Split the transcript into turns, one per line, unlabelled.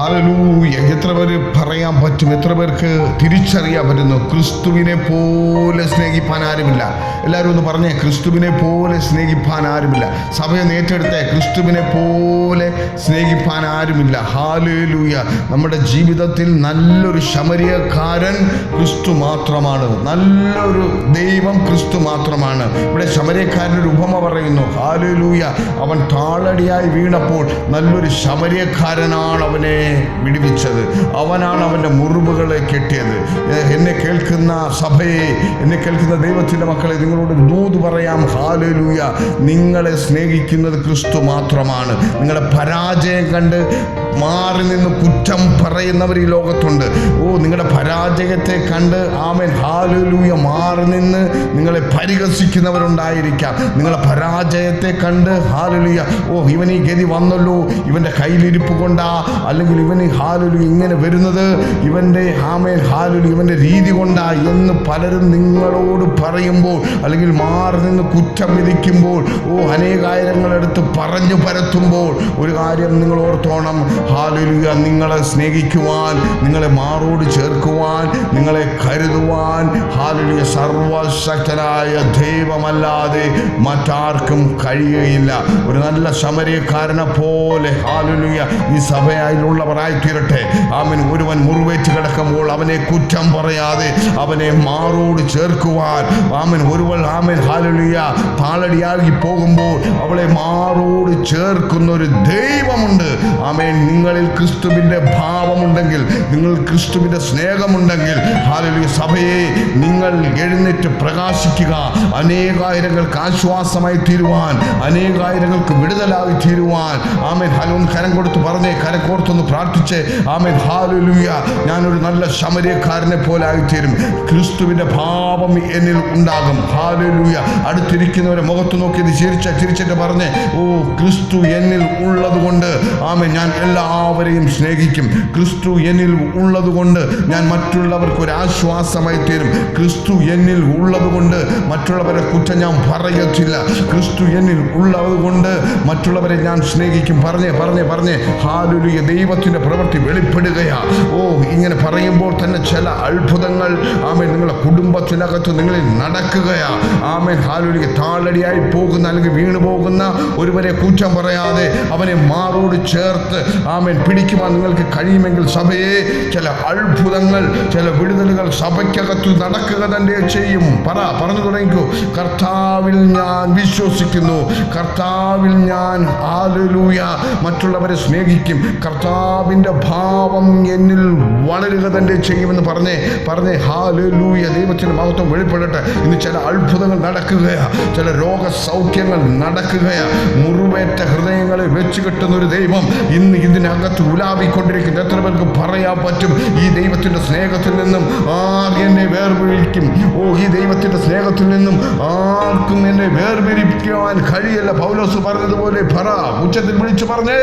Hallelujah. എത്ര പേര് പറയാൻ പറ്റും, എത്ര പേർക്ക് തിരിച്ചറിയാൻ പറ്റുന്നു? ക്രിസ്തുവിനെ പോലെ സ്നേഹിപ്പാൻ ആരുമില്ല. എല്ലാവരും ഒന്ന് പറഞ്ഞേ, ക്രിസ്തുവിനെ പോലെ സ്നേഹിപ്പാൻ ആരുമില്ല. സഭയെ ഏറ്റെടുത്തേ, ക്രിസ്തുവിനെ പോലെ സ്നേഹിപ്പാൻ ആരുമില്ല. ഹല്ലേലൂയ. നമ്മുടെ ജീവിതത്തിൽ നല്ലൊരു ശമരിയക്കാരൻ ക്രിസ്തു മാത്രമാണ്. നല്ലൊരു ദൈവം ക്രിസ്തു മാത്രമാണ്. ഇവിടെ ശമരിയക്കാരനൊരു ഉപമ പറയുന്നു. ഹല്ലേലൂയ. അവൻ താളടിയായി വീണപ്പോൾ നല്ലൊരു ശമരിയക്കാരനാണ് അവനെ വിടുവിച്ചത്. അവനാണ് അവൻ്റെ മുറിവുകളെ കെട്ടിയത്. എന്നെ കേൾക്കുന്ന സഭയെ, എന്നെ കേൾക്കുന്ന ദൈവത്തിൻ്റെ മക്കളെ, നിങ്ങളോട് ദൂത് പറയാം. ഹല്ലേലൂയ. നിങ്ങളെ സ്നേഹിക്കുന്നത് ക്രിസ്തു മാത്രമാണ്. നിങ്ങളുടെ പരാജയം കണ്ട് മാറി നിന്ന് കുറ്റം പറയുന്നവർ ഈ ലോകത്തുണ്ട്. നിങ്ങളുടെ പരാജയത്തെ കണ്ട് ആമേൻ ഹല്ലേലൂയ മാറി നിന്ന് നിങ്ങളെ പരിഹസിക്കുന്നവരുണ്ടായിരിക്കാം. നിങ്ങളുടെ പരാജയത്തെ കണ്ട് ഹല്ലേലൂയ, ഇവൻ ഈ ഗതി വന്നല്ലോ, ഇവൻ്റെ കയ്യിലിരിപ്പ് കൊണ്ടാ, അല്ലെങ്കിൽ ഇവന് ഹല്ലേലൂയ ഇങ്ങനെ വരുന്നത് ഇവൻ്റെ ആമേൻ ഹല്ലേലൂയ ഇവൻ്റെ രീതി കൊണ്ടാ എന്ന് പലരും നിങ്ങളോട് പറയുമ്പോൾ, അല്ലെങ്കിൽ മാറി നിന്ന് കുറ്റം വിധിക്കുമ്പോൾ, അനേകായിരങ്ങളെടുത്ത് പറഞ്ഞു പരത്തുമ്പോൾ, ഒരു കാര്യം നിങ്ങൾ ഓർത്തോണം. ഹല്ലേലൂയ. നിങ്ങളെ സ്നേഹിക്കുവാൻ, നിങ്ങളെ മാറോട് ചേർക്കുവാൻ, നിങ്ങളെ കരുതുവാൻ ഹല്ലേലൂയ സർവശക്തനായ ദൈവമല്ലാതെ മറ്റാർക്കും കഴിയുകയില്ല. ഒരു നല്ല ശമരിയക്കാരനെ പോലെ ഹല്ലേലൂയ ഈ സഭയിലുള്ളവരായി തീരട്ടെ. ആമേൻ. ഒരുവൻ മുറിവേറ്റ് കിടക്കുമ്പോൾ അവനെ കുറ്റം പറയാതെ അവനെ മാറോട് ചേർക്കുവാൻ, ആമേൻ. ഒരുവൾ ആമേൻ ഹല്ലേലൂയ താളടിയാകി പോകുമ്പോൾ അവളെ മാറോട് ചേർക്കുന്ന ഒരു ദൈവമുണ്ട്. ആമേൻ. നിങ്ങളിൽ ക്രിസ്തുവിൻ്റെ ഭാവമുണ്ടെങ്കിൽ, നിങ്ങൾ ക്രിസ്തുവിൻ്റെ സ്നേഹമുണ്ടെങ്കിൽ, ഹല്ലേലൂയ സഭയെ നിങ്ങൾ എഴുന്നേറ്റ് പ്രകാശിക്കുക. അനേകായിരങ്ങൾക്ക് ആശ്വാസമായി തീരുവാൻ, അനേകായിരങ്ങൾക്ക് വിടുതലായി തീരുവാൻ. ആമേൻ. ഹല്ലേലൂയ. കരം കൊടുത്ത് പറഞ്ഞേ, കരം കോർത്തൊന്ന് പ്രാർത്ഥിച്ചേ. ആമേൻ. ഹല്ലേലൂയ. ഞാനൊരു നല്ല ശമരിയക്കാരനെ പോലെ ആയിത്തീരും. ക്രിസ്തുവിൻ്റെ ഭാവം എന്നിൽ ഉണ്ടാകും. ഹല്ലേലൂയ. അടുത്തിരിക്കുന്നവരെ മുഖത്ത് നോക്കി ചിരിച്ചിട്ട് പറഞ്ഞേ, ക്രിസ്തു എന്നിൽ ഉള്ളത് കൊണ്ട് ആമേൻ ഞാൻ എല്ലാവരെയും സ്നേഹിക്കും. ക്രിസ്തു എന്നിൽ ഉള്ളത് കൊണ്ട് ഞാൻ മറ്റുള്ളവർക്ക് ഒരു ആശ്വാസമായി തീരും. ക്രിസ്തു എന്നിൽ ഉള്ളത് കൊണ്ട് മറ്റുള്ളവരെ കുറ്റം ഞാൻ പറയത്തില്ല. ക്രിസ്തു എന്നിൽ ഉള്ളത് കൊണ്ട് മറ്റുള്ളവരെ ഞാൻ സ്നേഹിക്കും. പറഞ്ഞേ ഹല്ലേലൂയ. ദൈവത്തിൻ്റെ പ്രവൃത്തി വെളിപ്പെടുകയാ. ഇങ്ങനെ പറയുമ്പോൾ തന്നെ ചില അത്ഭുതങ്ങൾ ആമേൻ നിങ്ങളുടെ കുടുംബത്തിനകത്ത് നിങ്ങളിൽ നടക്കുകയാ. ആമേൻ. ഹല്ലേലൂയ. താളടിയായി പോകുന്ന അല്ലെങ്കിൽ വീണു പോകുന്ന ഒരുവരെ കുറ്റം പറയാതെ അവനെ മാറോട് ചേർത്ത് ആമേൻ പിടിക്കുവാൻ നിങ്ങൾക്ക് കഴിയുമെങ്കിൽ സഭയെ ചില അത്ഭുതങ്ങൾ, ചില വിടുതലുകൾ സഭയ്ക്കകത്ത് നടക്കുക തന്നെ ചെയ്യും. പറഞ്ഞു തുടങ്ങിക്കോ. കർത്താവിൽ ഞാൻ വിശ്വസിക്കുന്നു, കർത്താവിൽ ഞാൻ ഹല്ലേലൂയ മറ്റുള്ളവരെ സ്നേഹിക്കും, കർത്താവിൻ്റെ ഭാവം എന്നിൽ വളരുക തന്നെ ചെയ്യുമെന്ന് പറഞ്ഞേ ഹല്ലേലൂയ. ദൈവത്തിൻ്റെ മഹത്വം വെളിപ്പെടട്ടെ. ഇന്ന് ചില അത്ഭുതങ്ങൾ നടക്കുകയാ, ചില രോഗസൗഖ്യങ്ങൾ നടക്കുകയാ. മുറിവേറ്റ ഹൃദയങ്ങളെ വെച്ച് കെട്ടുന്ന ഒരു ദൈവം ഇന്ന് ഇതിനകത്ത് ഉലാവിക്കൊണ്ടിരിക്കുന്നു. എത്ര പേർക്ക് പറയാൻ പറ്റും, ഈ ദൈവത്തിൻ്റെ സ്നേഹത്തിൽ നിന്നും ആർ എന്നെ വേർപിരിക്കും? ഈ ദൈവത്തിൻ്റെ സ്നേഹത്തിൽ നിന്നും ആർക്കും എന്നെ വേർപിരിക്കുവാൻ കഴിയില്ല. പൗലോസ് പറഞ്ഞതുപോലെ ഉച്ചത്തിൽ വിളിച്ചു പറഞ്ഞേ,